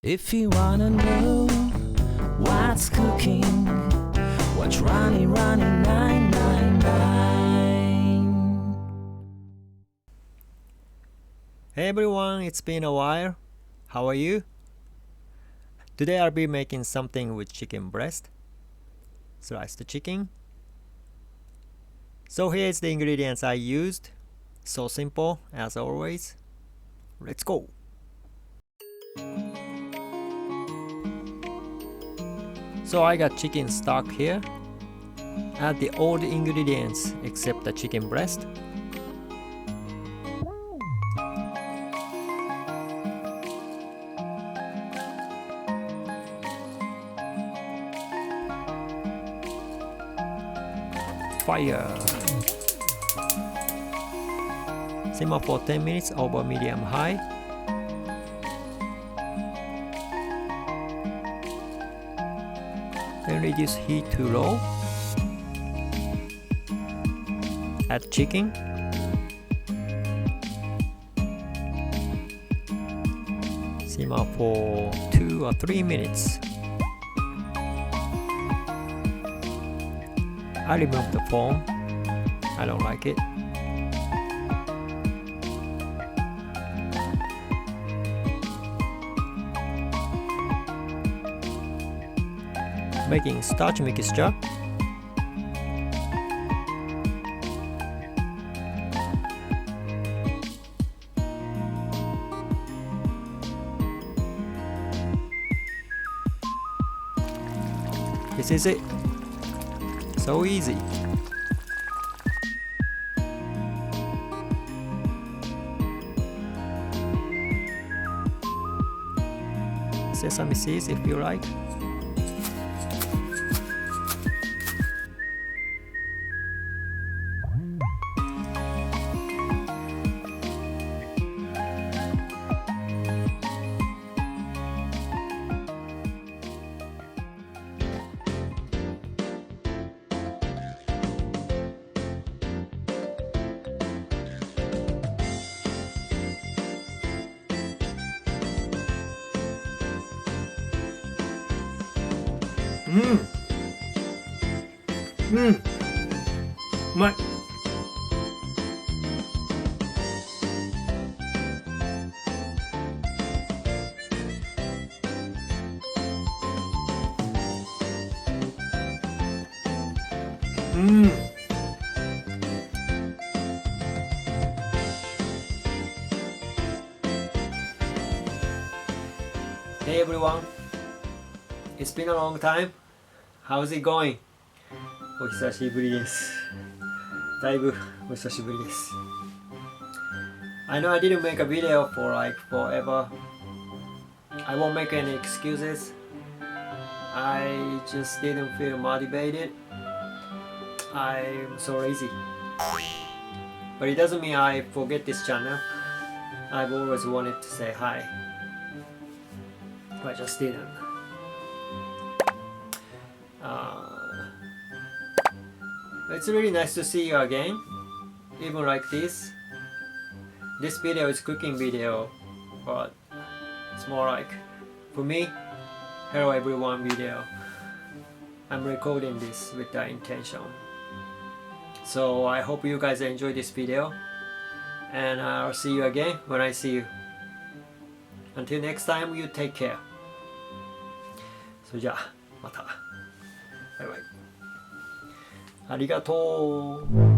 If you wanna know what's cooking, what's running 999. Hey everyone, it's been a while. How are you? Today I'll be making something with chicken breast. Sliced chicken. So here's the ingredients I used. So simple as always. Let's go! So I got chicken stock here. Add the all the ingredients except the chicken breast. Fire. Simmer for 10 minutes over medium high. Then reduce heat to low. Add chicken. Simmer for 2 or 3 minutes. I remove the foam. I don't like it. Making starch mixture. This is it. So easy. Sesame seeds if you like.うまい。Hey everyone, it's been a long time. How's it going? お久しぶりです。だいぶお久しぶりです。I know I didn't make a video for like forever. I won't make any excuses. I just didn't feel motivated. I'm so lazy. But it doesn't mean I forget this channel. I've always wanted to say hi. But I just didn't. It's really nice to see you again, even like this. This video is cooking video, but it's more like, for me, hello everyone video. I'm recording this with that intention. So I hope you guys enjoy this video, and I'll see you again when I see you. Until next time, you take care. それじゃあまた。バイバイ。ありがとう。